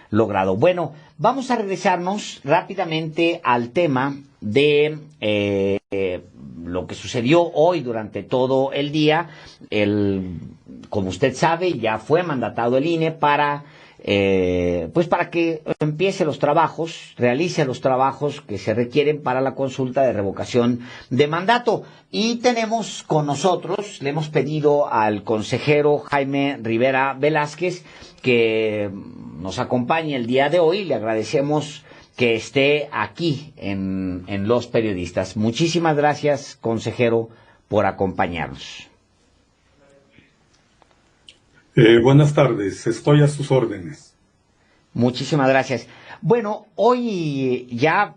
logrado. Bueno, vamos a regresarnos rápidamente al tema de lo que sucedió hoy durante todo el día. Como usted sabe, ya fue mandatado el INE para para que empiece los trabajos, realice los trabajos que se requieren para la consulta de revocación de mandato. Y tenemos con nosotros, le hemos pedido al consejero Jaime Rivera Velázquez que nos acompañe el día de hoy. Le agradecemos que esté aquí en Los Periodistas. Muchísimas gracias, consejero, por acompañarnos. Buenas tardes, estoy a sus órdenes. Muchísimas gracias. Bueno, hoy ya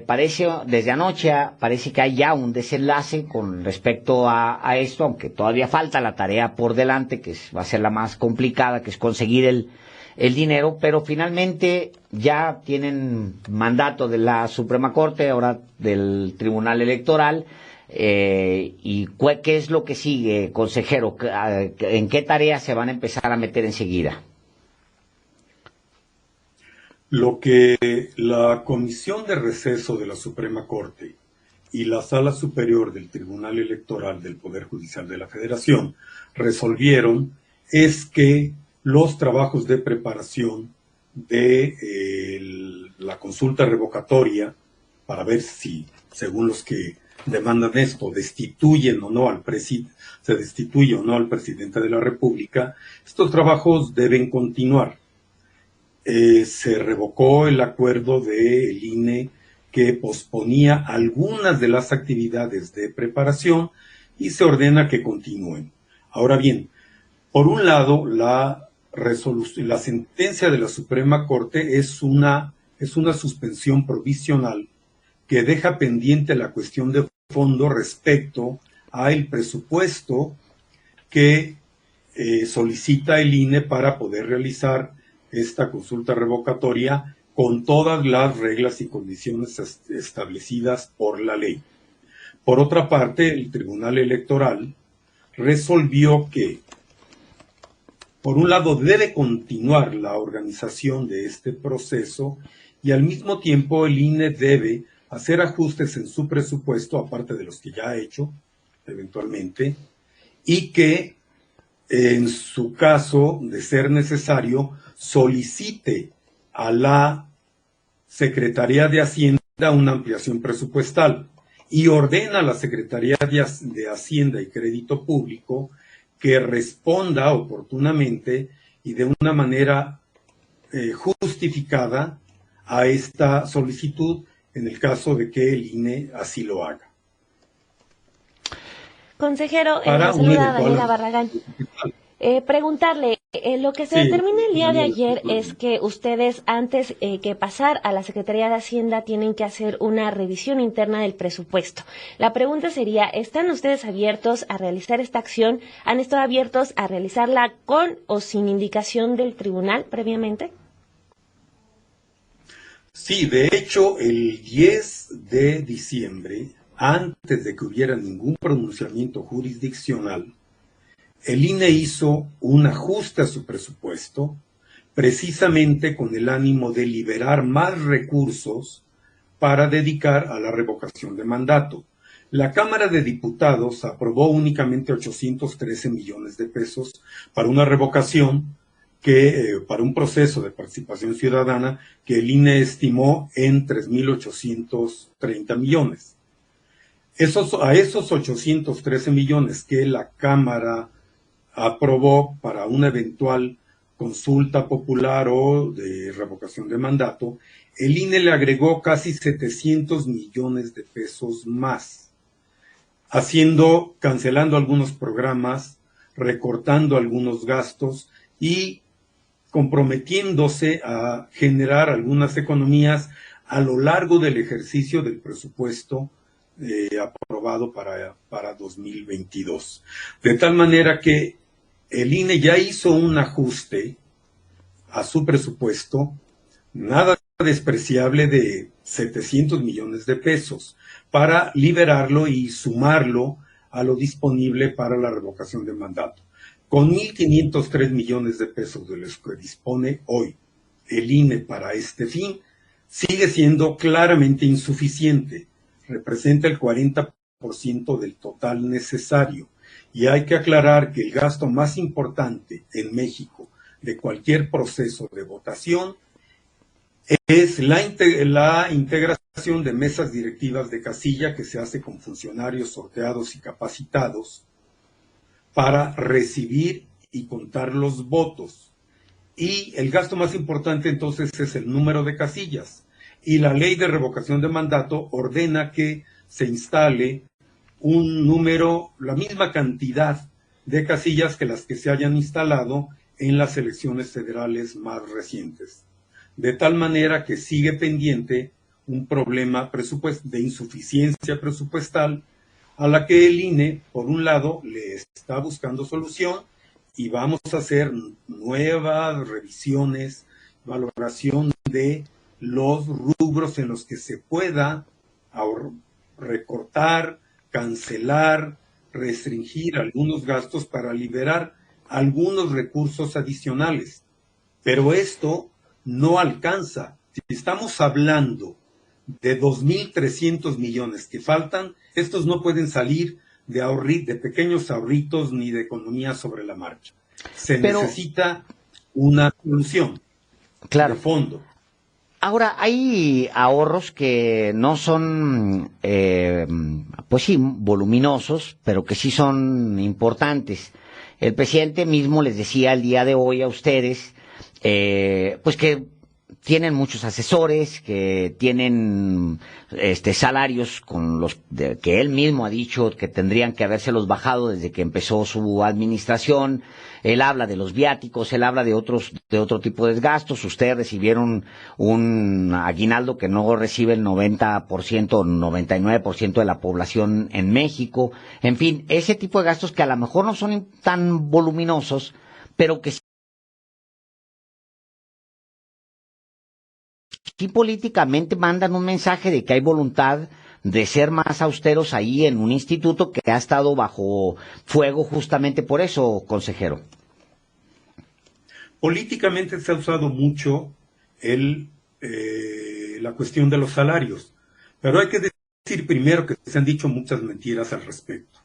parece, desde anoche, parece que hay ya un desenlace con respecto a esto, aunque todavía falta la tarea por delante, que va a ser la más complicada, que es conseguir el dinero, pero finalmente ya tienen mandato de la Suprema Corte, ahora del Tribunal Electoral. ¿Y qué es lo que sigue, consejero? ¿En qué tareas se van a empezar a meter enseguida? Lo que la Comisión de Receso de la Suprema Corte y la Sala Superior del Tribunal Electoral del Poder Judicial de la Federación resolvieron es que los trabajos de preparación de la consulta revocatoria, para ver si, según los que demandan esto, destituyen o no se destituye o no al presidente de la República, estos trabajos deben continuar. Se revocó el acuerdo del INE que posponía algunas de las actividades de preparación y se ordena que continúen. Ahora bien, por un lado, la sentencia de la Suprema Corte es una suspensión provisional que deja pendiente la cuestión de fondo respecto al presupuesto que solicita el INE para poder realizar esta consulta revocatoria con todas las reglas y condiciones establecidas por la ley. Por otra parte, el Tribunal Electoral resolvió que, por un lado, debe continuar la organización de este proceso y al mismo tiempo el INE debe hacer ajustes en su presupuesto, aparte de los que ya ha hecho, eventualmente, y que, en su caso, de ser necesario, solicite a la Secretaría de Hacienda una ampliación presupuestal y ordena a la Secretaría de Hacienda y Crédito Público que responda oportunamente y de una manera justificada a esta solicitud en el caso de que el INE así lo haga. Consejero, saluda Daniela Barragán. Preguntarle, lo que se determina el día de ayer es que ustedes, antes que pasar a la Secretaría de Hacienda, tienen que hacer una revisión interna del presupuesto. La pregunta sería, ¿están ustedes abiertos a realizar esta acción? ¿Han estado abiertos a realizarla con o sin indicación del tribunal previamente? Sí, de hecho, el 10 de diciembre, antes de que hubiera ningún pronunciamiento jurisdiccional, el INE hizo un ajuste a su presupuesto, precisamente con el ánimo de liberar más recursos para dedicar a la revocación de mandato. La Cámara de Diputados aprobó únicamente 813 millones de pesos para una revocación para un proceso de participación ciudadana que el INE estimó en 3.830 millones. A esos 813 millones que la Cámara aprobó para una eventual consulta popular o de revocación de mandato, el INE le agregó casi 700 millones de pesos más, cancelando algunos programas, recortando algunos gastos y comprometiéndose a generar algunas economías a lo largo del ejercicio del presupuesto aprobado para 2022. De tal manera que el INE ya hizo un ajuste a su presupuesto, nada despreciable, de 700 millones de pesos, para liberarlo y sumarlo a lo disponible para la revocación de mandato. Con 1.503 millones de pesos de los que dispone hoy el INE para este fin, sigue siendo claramente insuficiente. Representa el 40% del total necesario. Y hay que aclarar que el gasto más importante en México de cualquier proceso de votación es la integración de mesas directivas de casilla que se hace con funcionarios sorteados y capacitados para recibir y contar los votos. Y el gasto más importante entonces es el número de casillas. Y la ley de revocación de mandato ordena que se instale un número, la misma cantidad de casillas que las que se hayan instalado en las elecciones federales más recientes. De tal manera que sigue pendiente un problema de insuficiencia presupuestal a la que el INE, por un lado, le está buscando solución y vamos a hacer nuevas revisiones, valoración de los rubros en los que se pueda recortar, cancelar, restringir algunos gastos para liberar algunos recursos adicionales. Pero esto no alcanza. Si estamos hablando de 2.300 millones que faltan, estos no pueden salir de pequeños ahorritos ni de economía sobre la marcha. Pero necesita una solución de fondo. Ahora, hay ahorros que no son, pues sí, voluminosos, pero que sí son importantes. El presidente mismo les decía el día de hoy a ustedes, pues que tienen muchos asesores, que tienen salarios con los que él mismo ha dicho que tendrían que habérselos bajado desde que empezó su administración. Él habla de los viáticos, él habla de otro tipo de gastos. Ustedes recibieron un aguinaldo que no recibe el 90% o 99% de la población en México. En fin, ese tipo de gastos que a lo mejor no son tan voluminosos, pero que sí políticamente mandan un mensaje de que hay voluntad de ser más austeros ahí en un instituto que ha estado bajo fuego justamente por eso, consejero. Políticamente se ha usado mucho la cuestión de los salarios, pero hay que decir primero que se han dicho muchas mentiras al respecto.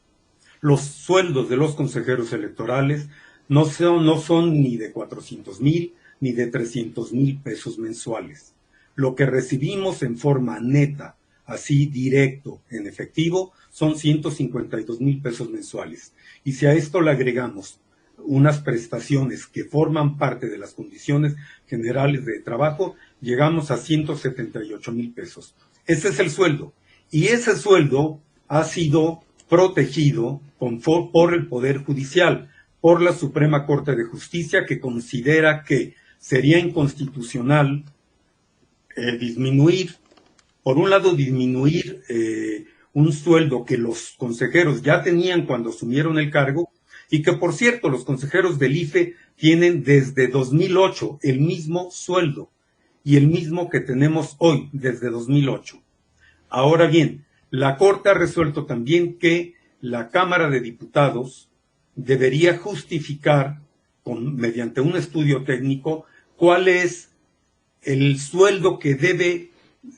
Los sueldos de los consejeros electorales no son ni de 400,000 ni de 300,000 pesos mensuales. Lo que recibimos en forma neta, así directo, en efectivo, son 152,000 pesos mensuales. Y si a esto le agregamos unas prestaciones que forman parte de las condiciones generales de trabajo, llegamos a 178,000 pesos. Ese es el sueldo. Y ese sueldo ha sido protegido por el Poder Judicial, por la Suprema Corte de Justicia, que considera que sería inconstitucional disminuir un sueldo que los consejeros ya tenían cuando asumieron el cargo, y que, por cierto, los consejeros del IFE tienen desde 2008 el mismo sueldo, y el mismo que tenemos hoy, desde 2008. Ahora bien, la Corte ha resuelto también que la Cámara de Diputados debería justificar, mediante un estudio técnico, cuál es el sueldo que debe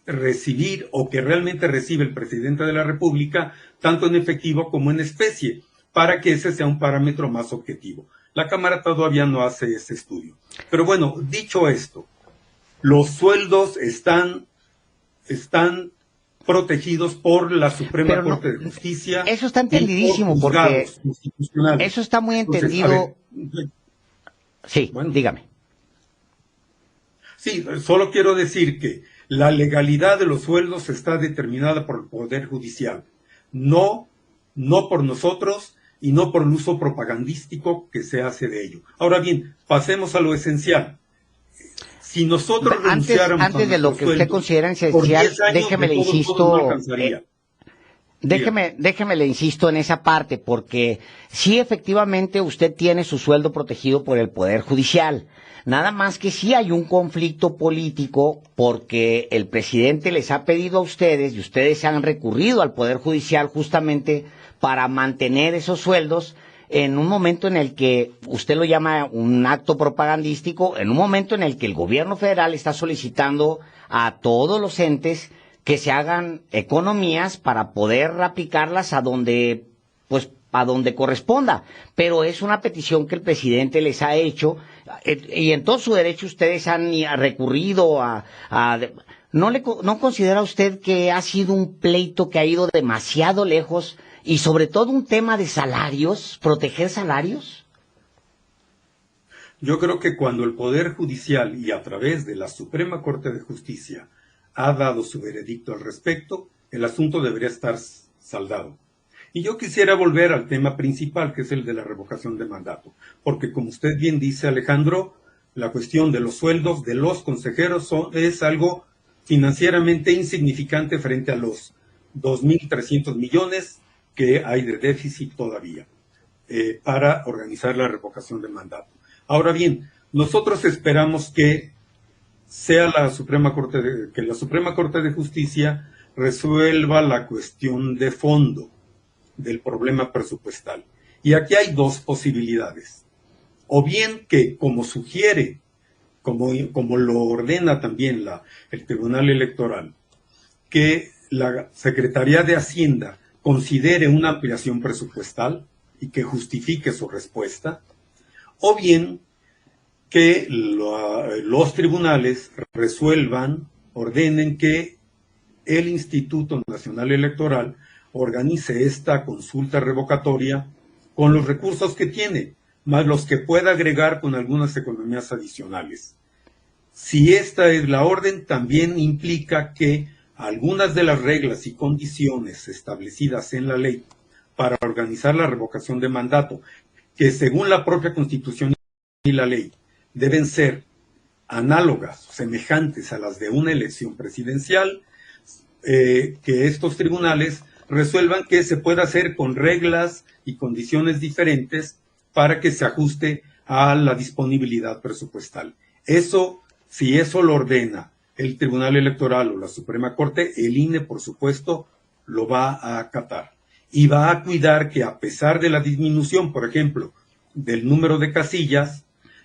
recibir o que realmente recibe el presidente de la República, tanto en efectivo como en especie, para que ese sea un parámetro más objetivo. La Cámara todavía no hace ese estudio. Pero bueno, dicho esto, los sueldos están protegidos por la Suprema Corte de Justicia. Eso está entendidísimo, porque eso está muy entendido. Entonces, sí, bueno, dígame. Sí, solo quiero decir que la legalidad de los sueldos está determinada por el Poder Judicial, no por nosotros y no por el uso propagandístico que se hace de ello. Ahora bien, pasemos a lo esencial. Si nosotros antes de lo que usted considera esencial, déjeme le insisto, déjeme le insisto en esa parte, porque sí, efectivamente, usted tiene su sueldo protegido por el Poder Judicial. Nada más que sí hay un conflicto político, porque el presidente les ha pedido a ustedes, y ustedes han recurrido al Poder Judicial justamente para mantener esos sueldos. en un momento en el que usted lo llama un acto propagandístico, en un momento en el que el gobierno federal está solicitando a todos los entes que se hagan economías para poder aplicarlas a donde, pues, a donde corresponda, pero es una petición que el presidente les ha hecho, y en todo su derecho ustedes han recurrido ¿no considera usted que ha sido un pleito que ha ido demasiado lejos y sobre todo un tema de salarios, proteger salarios? Yo creo que cuando el Poder Judicial y a través de la Suprema Corte de Justicia ha dado su veredicto al respecto, el asunto debería estar saldado. Y yo quisiera volver al tema principal, que es el de la revocación de mandato, porque como usted bien dice, Alejandro, la cuestión de los sueldos de los consejeros es algo financieramente insignificante frente a los 2.300 millones que hay de déficit todavía para organizar la revocación de mandato. Ahora bien, nosotros esperamos que sea la Suprema Corte de Justicia resuelva la cuestión de fondo del problema presupuestal. Y aquí hay dos posibilidades. O bien que, como sugiere, como lo ordena también el Tribunal Electoral, que la Secretaría de Hacienda considere una ampliación presupuestal y que justifique su respuesta, o bien que los tribunales ordenen que el Instituto Nacional Electoral organice esta consulta revocatoria con los recursos que tiene, más los que pueda agregar con algunas economías adicionales. Si esta es la orden, también implica que algunas de las reglas y condiciones establecidas en la ley para organizar la revocación de mandato, que según la propia Constitución y la ley deben ser análogas, semejantes a las de una elección presidencial, que estos tribunales resuelvan que se pueda hacer con reglas y condiciones diferentes para que se ajuste a la disponibilidad presupuestal. Eso, si eso lo ordena el Tribunal Electoral o la Suprema Corte, el INE, por supuesto, lo va a acatar. Y va a cuidar que a pesar de la disminución, por ejemplo, del número de casillas,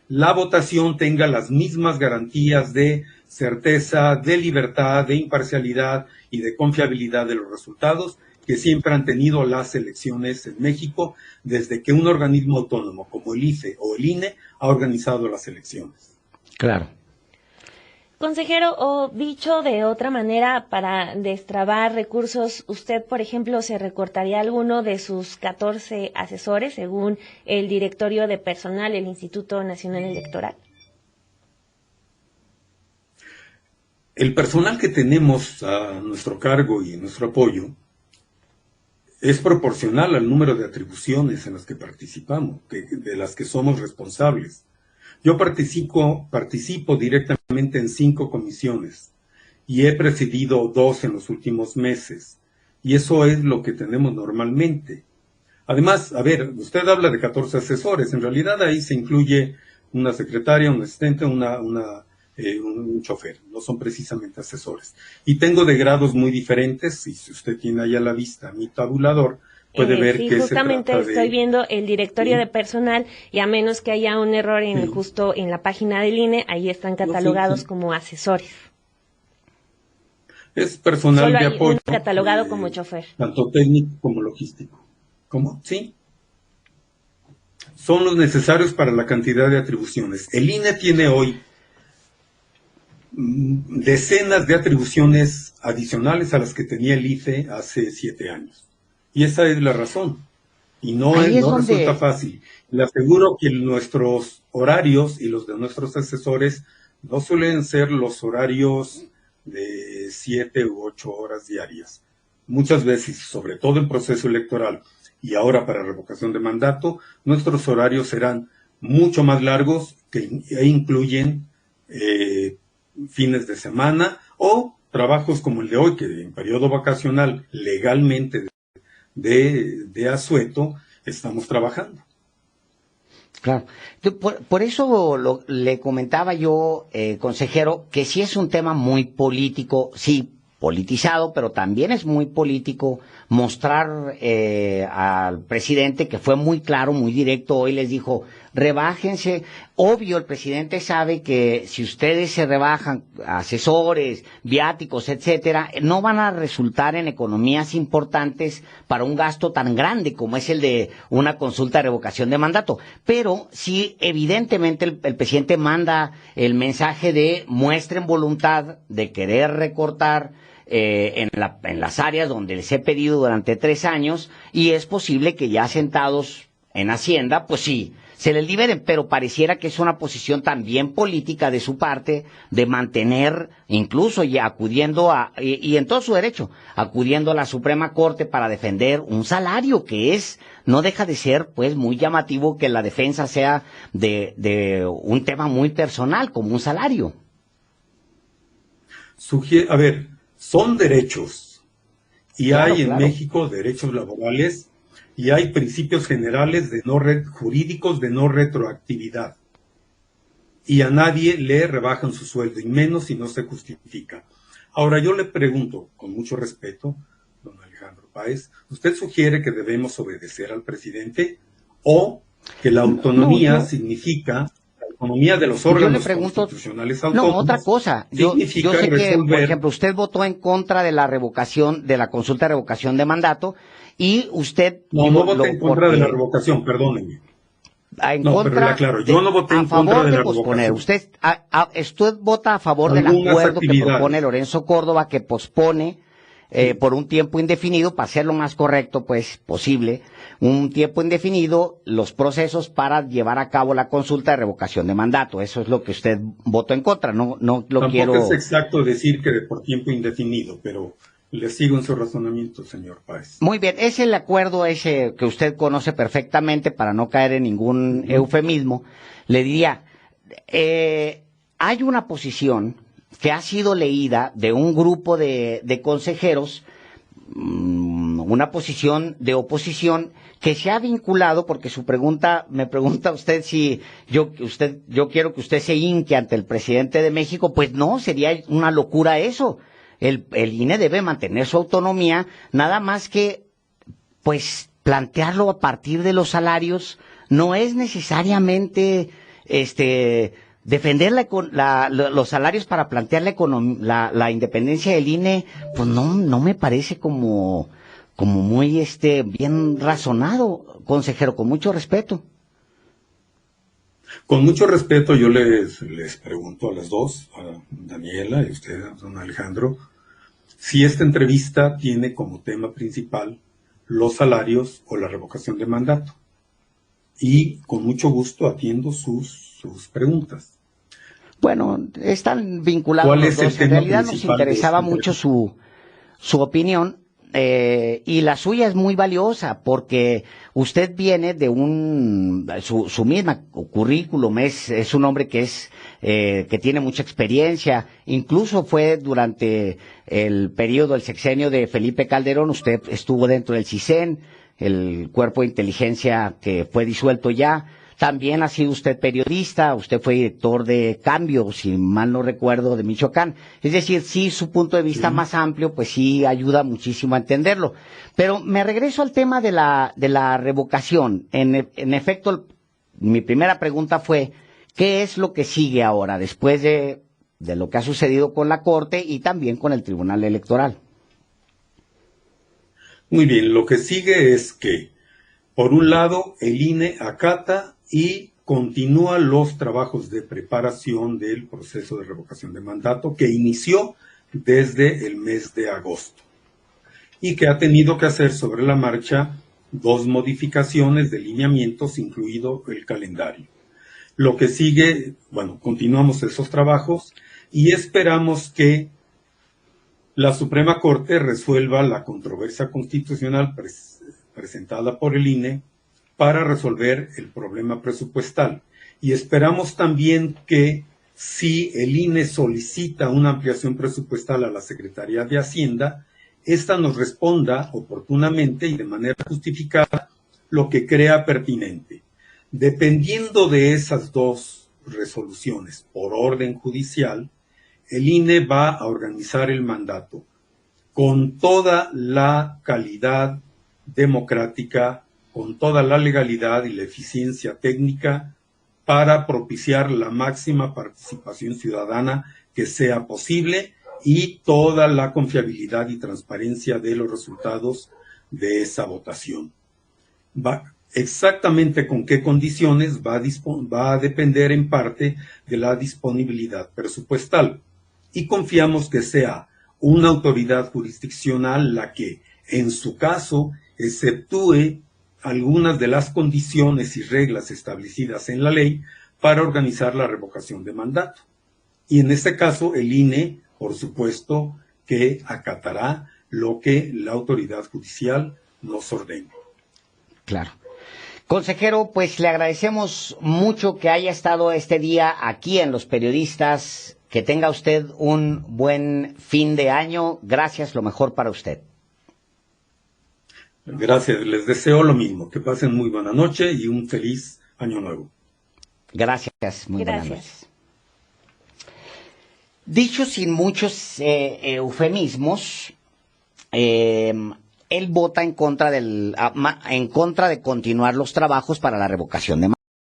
la votación tenga las mismas garantías de certeza, de libertad, de imparcialidad y de confiabilidad de los resultados que siempre han tenido las elecciones en México desde que un organismo autónomo como el IFE o el INE ha organizado las elecciones. Claro. Consejero, o dicho de otra manera, para destrabar recursos, ¿usted, por ejemplo, se recortaría alguno de sus 14 asesores, según el directorio de personal del Instituto Nacional Electoral? El personal que tenemos a nuestro cargo y en nuestro apoyo es proporcional al número de atribuciones en las que participamos, de las que somos responsables. Yo participo directamente en 5 comisiones y he presidido 2 en los últimos meses. Y eso es lo que tenemos normalmente. Además, a ver, usted habla de 14 asesores. En realidad ahí se incluye una secretaria, un asistente, un chofer. No son precisamente asesores. Y tengo de grados muy diferentes. Y si usted tiene ahí a la vista mi tabulador, puede ver sí, que justamente estoy viendo el directorio de personal y a menos que haya un error justo en la página del INE, ahí están catalogados como asesores. Es personal Solo de hay apoyo. uno catalogado como chofer. Tanto técnico como logístico. ¿Cómo? Sí. Son los necesarios para la cantidad de atribuciones. El INE tiene hoy decenas de atribuciones adicionales a las que tenía el IFE hace 7 años. Y esa es la razón. Y no resulta fácil. Le aseguro que nuestros horarios y los de nuestros asesores no suelen ser los horarios de 7 u 8 horas diarias. Muchas veces, sobre todo en proceso electoral y ahora para revocación de mandato, nuestros horarios serán mucho más largos e incluyen fines de semana o trabajos como el de hoy, que en periodo vacacional legalmente de asueto estamos trabajando. Claro. Por eso le comentaba yo, consejero, que sí es un tema muy político, sí, politizado, pero también es muy político mostrar al presidente, que fue muy claro, muy directo, hoy les dijo, rebájense. Obvio, el presidente sabe que si ustedes se rebajan asesores, viáticos, etcétera, no van a resultar en economías importantes para un gasto tan grande como es el de una consulta de revocación de mandato. Pero sí, evidentemente el presidente manda el mensaje de muestren voluntad de querer recortar en las áreas donde les he pedido durante 3 años, y es posible que ya sentados en Hacienda, pues sí, se les liberen, pero pareciera que es una posición también política de su parte, de mantener, incluso ya acudiendo y en todo su derecho, acudiendo a la Suprema Corte para defender un salario que no deja de ser, pues, muy llamativo que la defensa sea de un tema muy personal, como un salario. A ver, son derechos, y Claro, hay en claro. México derechos laborales, y hay principios generales jurídicos de no retroactividad. Y a nadie le rebajan su sueldo, y menos si no se justifica. Ahora, yo le pregunto, con mucho respeto, don Alejandro Páez, ¿usted sugiere que debemos obedecer al presidente o que la No, autonomía significa, la autonomía de los yo le órganos pregunto, constitucionales no, otra autónomos, cosa, yo significa sé que, por resolver? ejemplo, usted votó en contra de la revocación, de la consulta de revocación de mandato, y usted, No, no voté en contra de la porque revocación, perdónenme. en No, pero le contra aclaro, yo no voté a en contra favor de de la posponer. revocación. Usted vota a favor del Algunas acuerdo que propone actividades. Lorenzo Córdoba, que pospone Sí. por un tiempo indefinido, para ser lo más correcto, pues, posible, un tiempo indefinido, los procesos para llevar a cabo la consulta de revocación de mandato. Eso es lo que usted votó en contra. No lo Tampoco quiero. es exacto decir que por tiempo indefinido, pero le sigo en su razonamiento, señor Páez. Muy bien, es el acuerdo ese que usted conoce perfectamente, para no caer en ningún eufemismo. Le diría, hay una posición que ha sido leída de un grupo de consejeros, una posición de oposición que se ha vinculado, porque me pregunta usted si yo quiero que usted se hinque ante el presidente de México. Pues no, sería una locura eso. El INE debe mantener su autonomía, nada más que, pues, plantearlo a partir de los salarios no es necesariamente defender los salarios para plantear la independencia del INE. Pues no me parece como muy bien razonado, consejero, con mucho respeto. Con mucho respeto, yo les pregunto a las dos, a Daniela y usted, a don Alejandro, si esta entrevista tiene como tema principal los salarios o la revocación de mandato. Y con mucho gusto atiendo sus preguntas. Bueno, están vinculados ¿Cuál los es el dos. En tema realidad nos principal de interesaba esta mucho entrevista? su opinión, y la suya es muy valiosa, porque usted viene de su misma currículum, es un hombre que tiene mucha experiencia. Incluso fue durante el periodo, el sexenio de Felipe Calderón, usted estuvo dentro del CISEN, el cuerpo de inteligencia que fue disuelto ya. También ha sido usted periodista, usted fue director de Cambio, si mal no recuerdo, de Michoacán. Es decir, sí, su punto de vista más amplio, pues sí ayuda muchísimo a entenderlo. Pero me regreso al tema de la revocación. En efecto, mi primera pregunta fue, ¿qué es lo que sigue ahora, después de lo que ha sucedido con la Corte y también con el Tribunal Electoral? Muy bien, lo que sigue es que, por un lado, el INE acata y continúa los trabajos de preparación del proceso de revocación de mandato que inició desde el mes de agosto y que ha tenido que hacer sobre la marcha 2 modificaciones de lineamientos, incluido el calendario. Lo que sigue, bueno, continuamos esos trabajos y esperamos que la Suprema Corte resuelva la controversia constitucional presentada por el INE para resolver el problema presupuestal. Y esperamos también que, si el INE solicita una ampliación presupuestal a la Secretaría de Hacienda, ésta nos responda oportunamente y de manera justificada lo que crea pertinente. Dependiendo de esas 2 resoluciones por orden judicial, el INE va a organizar el mandato con toda la calidad democrática, con toda la legalidad y la eficiencia técnica para propiciar la máxima participación ciudadana que sea posible y toda la confiabilidad y transparencia de los resultados de esa votación. Exactamente con qué condiciones va a depender en parte de la disponibilidad presupuestal, y confiamos que sea una autoridad jurisdiccional la que, en su caso, exceptúe algunas de las condiciones y reglas establecidas en la ley para organizar la revocación de mandato. Y en este caso, el INE, por supuesto, que acatará lo que la autoridad judicial nos ordene. Claro. Consejero, pues le agradecemos mucho que haya estado este día aquí en Los Periodistas. Que tenga usted un buen fin de año. Gracias, lo mejor para usted. Gracias, les deseo lo mismo. Que pasen muy buena noche y un feliz año nuevo. Gracias, muy buenas noches. Dicho sin muchos eufemismos, él vota en contra de continuar los trabajos para la revocación de